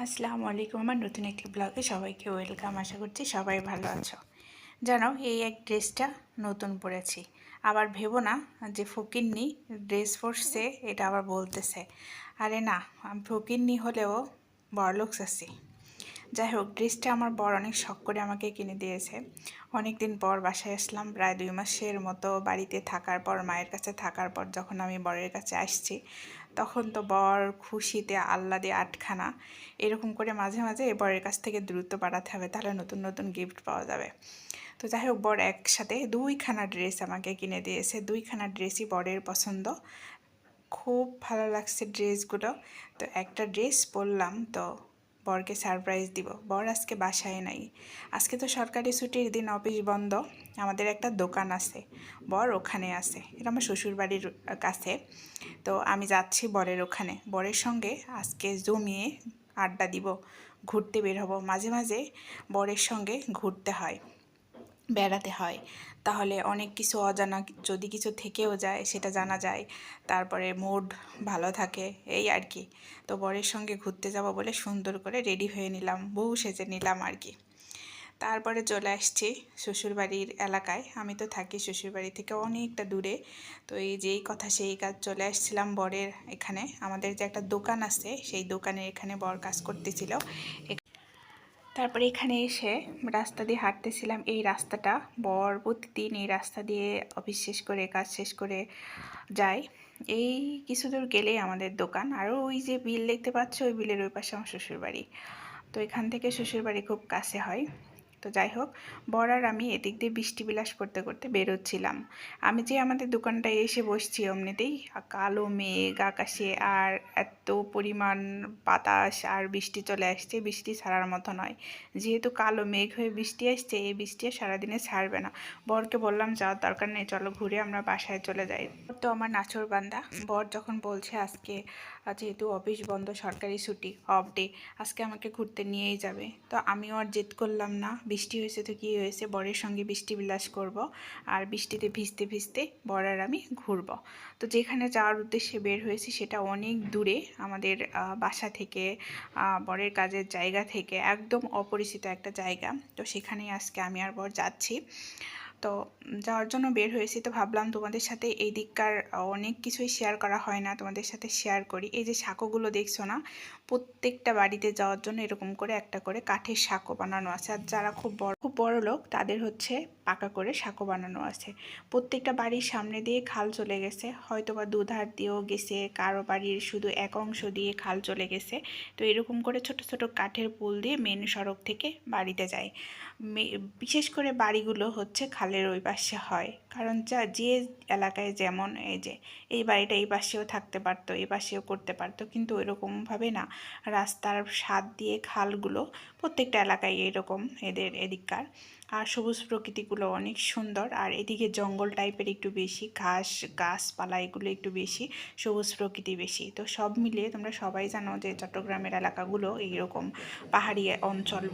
আসসালামু আলাইকুম। আমার নতুন একটি ব্লগে সবাইকে ওয়েলকাম। আশা করছি সবাই ভালো আছো। জানো, এই এক ড্রেসটা নতুন পরেছি। আবার ভেবো না যে ফকিন্নি ড্রেস পরছে, এটা আবার বলতেছে। আরে না, আমি ফকিন্নি হলেও বড়লোকস আছি। যাই হোক, ড্রেসটা আমার বর অনেক শখ করে আমাকে কিনে দিয়েছে। অনেক দিন পর বাসায় আসলাম, প্রায় 2 মাসের মতো বাড়িতে থাকার পর, মায়ের কাছে থাকার পর যখন আমি বরের কাছে আসছি, তখন তো বর খুশিতে আহ্লাদে আটখানা। এরকম করে মাঝে মাঝে বরের কাছ থেকে দূরত্ব বাড়াতে হবে, তাহলে নতুন নতুন গিফট পাওয়া যাবে। তো যাই হোক, বর একসাথে 2খানা ড্রেস আমাকে কিনে দিয়েছে। 2খানা ড্রেসই বরের পছন্দ, খুব ভালো লাগছে ড্রেসগুলো। তো একটা ড্রেস পরলাম, তো বরকে সারপ্রাইজ দিব। বর আজকে বাসায় নাই, আজকে তো সরকারি ছুটির দিন, অফিস বন্ধ। আমাদের একটা দোকান আছে, বর ওখানে আছে, এটা আমার শ্বশুরবাড়ির কাছে। তো আমি যাচ্ছি বরের ওখানে, বরের সঙ্গে আজকে জমিয়ে আড্ডা দিব, ঘুরতে বের হব। মাঝে মাঝে বরের সঙ্গে ঘুরতে হয়, বেড়াতে হয়, তাহলে অনেক কিছু অজানা যদি কিছু থেকেও যায় সেটা জানা যায়, তারপরে মুড ভালো থাকে, এই আর কি। তো বরের সঙ্গে ঘুরতে যাব বলে সুন্দর করে রেডি হয়ে নিলাম, বউ সেজে নিলাম আর কি। তারপরে চলে আসছি শ্বশুরবাড়ির এলাকায়। আমি তো থাকি শ্বশুরবাড়ি থেকে অনেকটা দূরে। তো এই যেই কথা সেই কাজ, চলে আসছিলাম বরের এখানে। আমাদের যে একটা দোকান আছে, সেই দোকানের এখানে বর কাজ করতেছিল। তারপরে এখানে এসে রাস্তা দিয়ে হাঁটতেছিলাম। এই রাস্তাটা বর প্রতিদিন এই রাস্তা দিয়ে অফিস শেষ করে, কাজ শেষ করে যায়। এই কিছু দূর গেলেই আমাদের দোকান, আর ওই যে বিল দেখতে পাচ্ছ, ওই বিলের ওই পাশে আমার শ্বশুরবাড়ি। তো এখান থেকে শ্বশুরবাড়ি খুব কাছে হয়। তো যাই হোক, বর আর আমি এদিক দিয়ে বৃষ্টি বিলাস করতে করতে বেরোচ্ছিলাম। আমি যে আমাদের দোকানটায় এসে বসছি, অমনিতেই কালো মেঘ আকাশে, আর এত পরিমাণ বাতাস আর বৃষ্টি চলে আসছে। বৃষ্টি ছাড়ার মতো নয়, যেহেতু কালো মেঘ হয়ে বৃষ্টি আসছে, এই বৃষ্টি সারাদিনে ছাড়বে না। বরকে বললাম যাওয়ার দরকার নেই, চলো ঘুরে আমরা বাসায় চলে যাই। তো আমার নাচর বান্দা, বর যখন বলছে আজকে যেহেতু অফিস বন্ধ, সরকারি ছুটি, অফ ডে, আজকে আমাকে ঘুরতে নিয়েই যাবে। তো আমিও আর জেদ করলাম না, বৃষ্টি হয়েছে তো কী হয়েছে, বরের সঙ্গে বৃষ্টি বিলাস করব, আর বৃষ্টিতে ভিজতে ভিজতে বর আর আমি ঘুরব। তো যেখানে যাওয়ার উদ্দেশ্যে বের হয়েছি সেটা অনেক দূরে, আমাদের বাসা থেকে, বরের কাজের জায়গা থেকে একদম অপরিচিত একটা জায়গা। তো সেখানেই আজকে আমি আর বর যাচ্ছি। তো যাওয়ার জন্য বের হয়েছি। তো ভাবলাম তোমাদের সাথে এই দিককার অনেক কিছুই শেয়ার করা হয় না, তোমাদের সাথে শেয়ার করি। এই যে সাঁকোগুলো দেখছো না, প্রত্যেকটা বাড়িতে যাওয়ার জন্য এরকম করে একটা করে কাঠের সাঁকো বানানো আছে। আর যারা খুব বড় লোক, তাদের হচ্ছে পাকা করে সাঁকো বানানো আছে। প্রত্যেকটা বাড়ির সামনে দিয়ে খাল চলে গেছে, হয়তো বা দুধার দিয়েও গেছে, কারো বাড়ির শুধু এক অংশ দিয়ে খাল চলে গেছে। তো এরকম করে ছোট ছোট কাঠের পুল দিয়ে মেন সড়ক থেকে বাড়িতে যায়। বিশেষ করে বাড়িগুলো হচ্ছে খালের ওই পাশে হয়, কারণ যে এলাকায় যেমন, এই যে এই বাড়িটা এই পাশেও থাকতে পারতো, এই পাশেও করতে পারতো, কিন্তু ওইরকমভাবে না। রাস্তার সাদ দিয়ে খালগুলো প্রত্যেকটা এলাকায় এরকম এদের এদিককার। আর সবুজ প্রকৃতিগুলো অনেক সুন্দর, আর এদিকে জঙ্গল টাইপের একটু বেশি, ঘাস গাছপালা এগুলো একটু বেশি, সবুজ প্রকৃতি বেশি। তো সব মিলিয়ে তোমরা সবাই জানো যে চট্টগ্রামের এলাকাগুলো এইরকম পাহাড়ি অঞ্চল।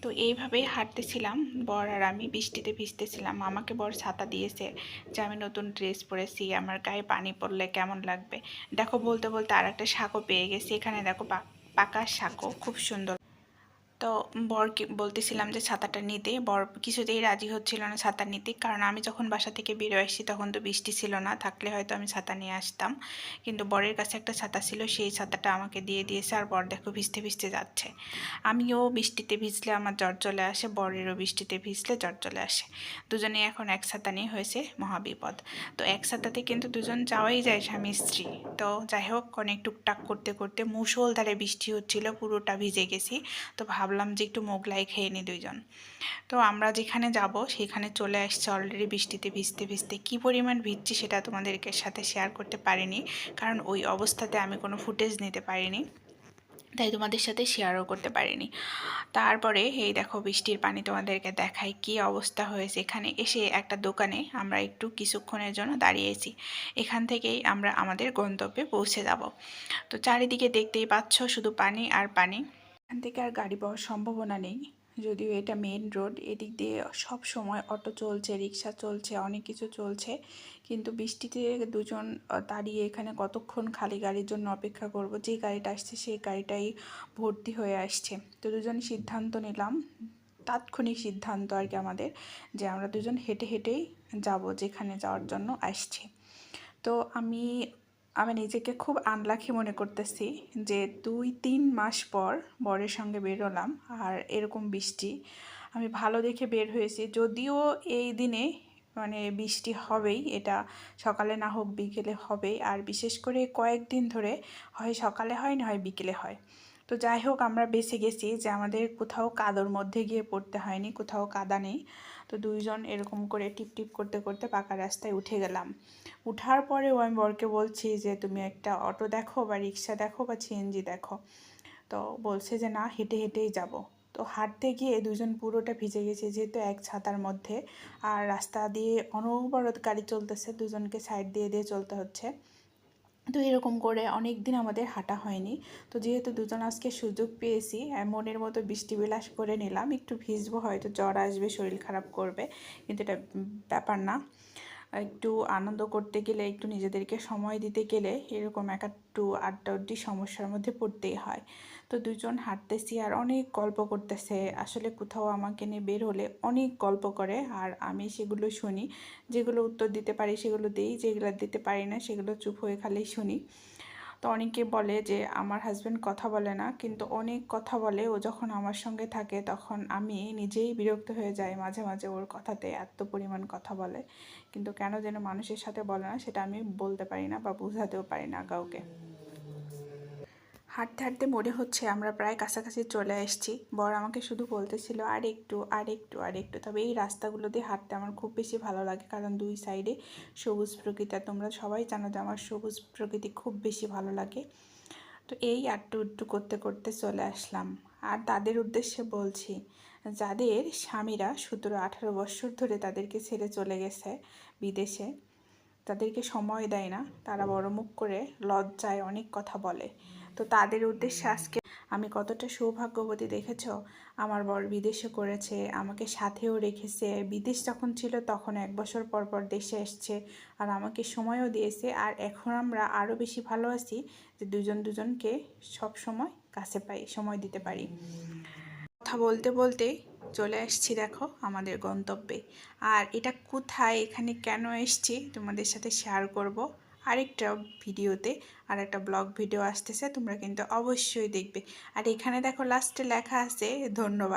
তো এইভাবেই হাঁটতেছিলাম, বর আর আমি বৃষ্টিতে ভিজতেছিলাম। আমাকে বর ছাতা দিয়েছে যে আমি নতুন ড্রেস পরেছি, আমার গায়ে পানি পড়লে কেমন লাগবে। দেখো, বলতে বলতে আর একটা সাঁকো পেয়ে গেছি। এখানে দেখো, পাকা সাঁকো, খুব সুন্দর। তো বরকে বলতেছিলাম যে ছাতাটা নিতে, বর কিছুতেই রাজি হচ্ছিল না ছাতা নিতে, কারণ আমি যখন বাসা থেকে বেরো আসছি তখন তো বৃষ্টি ছিল না, থাকলে হয়তো আমি ছাতা নিয়ে আসতাম। কিন্তু বরের কাছে একটা ছাতা ছিল, সেই ছাতাটা আমাকে দিয়ে দিয়েছে। আর বর দেখো ভিজতে ভিজতে যাচ্ছে। আমিও বৃষ্টিতে ভিজলে আমার জ্বর চলে আসে, বরেরও বৃষ্টিতে ভিজলে জ্বর চলে আসে। দুজনেই এখন এক ছাতা নিয়ে হয়েছে মহাবিপদ। তো এক ছাতাতে কিন্তু দুজন যাওয়াই যায়, স্বামী স্ত্রী। তো যাই হোক, অনেক টুকটাক করতে করতে মুষলধারে বৃষ্টি হচ্ছিল, পুরোটা ভিজে গেছি। তো ভাবলাম যে একটু মোগলাই খেয়ে নিই দুইজন। তো আমরা যেখানে যাব সেখানে চলে আসছে অলরেডি, বৃষ্টিতে ভিজতে ভিজতে। কী পরিমাণ ভিজছি সেটা তোমাদেরকে সাথে শেয়ার করতে পারিনি, কারণ ওই অবস্থাতে আমি কোনো ফুটেজ নিতে পারিনি, তাই তোমাদের সাথে শেয়ারও করতে পারিনি। তারপরে এই দেখো, বৃষ্টির পানি তোমাদেরকে দেখাই কি অবস্থা হয়েছে। এখানে এসে একটা দোকানে আমরা একটু কিছুক্ষণের জন্য দাঁড়িয়েছি, এখান থেকেই আমরা আমাদের গন্তব্যে পৌঁছে যাব। তো চারিদিকে দেখতেই পাচ্ছ শুধু পানি আর পানি, এখান থেকে আর গাড়ি পাওয়ার সম্ভাবনা নেই। যদিও এটা মেন রোড, এদিক দিয়ে সব সময় অটো চলছে, রিক্সা চলছে, অনেক কিছু চলছে, কিন্তু বৃষ্টিতে দুজন দাঁড়িয়ে এখানে কতক্ষণ খালি গাড়ির জন্য অপেক্ষা করব। যে গাড়িটা আসছে সেই গাড়িটাই ভর্তি হয়ে আসছে। তো দুজন সিদ্ধান্ত নিলাম, তাৎক্ষণিক সিদ্ধান্ত আর কি আমাদের, যে আমরা দুজন হেঁটে হেঁটেই যাব যেখানে যাওয়ার জন্য আসছি। তো আমি নিজেকে খুব আনলাকি মনে করতেছি যে 2-3 মাস পর বরের সঙ্গে বেরোলাম, আর এরকম বৃষ্টি। আমি ভালো দেখে বের হয়েছি, যদিও এই দিনে মানে বৃষ্টি হবেই, এটা সকালে না হোক বিকেলে হবেই, আর বিশেষ করে কয়েকদিন ধরে হয় সকালে হয় না হয় বিকেলে হয়। তো যাই হোক, আমরা বেঁচে গেছি যে আমাদের কোথাও কাদোর মধ্যে গিয়ে পড়তে হয়নি, কোথাও কাদা নেই। তো দুইজন এরকম করে টিপ টিপ করতে করতে পাকা রাস্তায় উঠে গেলাম। উঠার পরেও আমি বরকে বলছি যে তুমি একটা অটো দেখো বা রিক্সা দেখো বা সিএনজি দেখো। তো বলছে যে না, হেঁটে হেঁটেই যাব। তো হাঁটতে গিয়ে দুজন পুরোটা ভিজে গেছে, যেহেতু এক ছাতার মধ্যে, আর রাস্তা দিয়ে অনবরত গাড়ি চলতেছে, দুজনকে সাইড দিয়ে দিয়ে চলতে হচ্ছে। তো এরকম করে অনেক দিন আমাদের হাঁটা হয়নি। তো যেহেতু দুজন আজকে সুযোগ পেয়েছি, মনের মতো বৃষ্টি বিলাস করে নিলাম। একটু ভিজবো, হয়তো জ্বর আসবে, শরীর খারাপ করবে, কিন্তু এটা ব্যাপার না। একটু আনন্দ করতে গেলে, একটু নিজেদেরকে সময় দিতে গেলে এরকম একটু আড্ডি সমস্যার মধ্যে পড়তেই হয়। তো দুজন হাঁটতেছি আর অনেক গল্প করতেছে। আসলে কোথাও আমাকে নিয়ে বের হলে অনেক গল্প করে, আর আমি সেগুলো শুনি। যেগুলো উত্তর দিতে পারি সেগুলো দিই, যেগুলো দিতে পারি না সেগুলো চুপ হয়ে খালি শুনি। তো অনেকে বলে যে আমার হাজব্যান্ড কথা বলে না, কিন্তু অনেক কথা বলে। ও যখন আমার সঙ্গে থাকে তখন আমি নিজেই বিরক্ত হয়ে যাই মাঝে মাঝে, ওর কথাতে এত পরিমাণ কথা বলে। কিন্তু কেন যেন মানুষের সাথে বলে না, সেটা আমি বলতে পারি না বা বোঝাতেও পারি না কাউকে। হাঁটতে হাঁটতে মনে হচ্ছে আমরা প্রায় কাছাকাছি চলে এসেছি। বর আমাকে শুধু বলতেছিল আর একটু আর একটু আর একটু। তবে এই রাস্তাগুলো দিয়ে হাঁটতে আমার খুব বেশি ভালো লাগে, কারণ দুই সাইডে সবুজ প্রকৃতি, আর তোমরা সবাই জানো যে আমার সবুজ প্রকৃতি খুব বেশি ভালো লাগে। তো এই আটটু উট্টু করতে করতে চলে আসলাম। আর তাদের উদ্দেশ্যে বলছি, যাদের স্বামীরা 17-18 বছর ধরে তাদেরকে ছেড়ে চলে গেছে বিদেশে, তাদেরকে সময় দেয় না, তারা বড় মুখ করে লজ্জায় অনেক কথা বলে। তো তাদের উদ্দেশ্যে আজকে আমি কতটা সৌভাগ্যবতী দেখেছ। আমার বর বিদেশে করেছে, আমাকে সাথেও রেখেছে। বিদেশ যখন ছিল তখন 1 বছর পর পর দেশে এসছে, আর আমাকে সময়ও দিয়েছে। আর এখন আমরা আরও বেশি ভালো আছি যে দুজন দুজনকে সব সময় কাছে পাই, সময় দিতে পারি। কথা বলতে বলতে চলে আসছি দেখো আমাদের গন্তব্যে। আর এটা কোথায়, এখানে কেন এসছি তোমাদের সাথে শেয়ার করব আরেকটা ভিডিওতে। আর একটা ব্লগ ভিডিও আসতেছে, তোমরা কিন্তু অবশ্যই দেখবে। আর এখানে দেখো লাস্টে লেখা আছে ধন্যবাদ।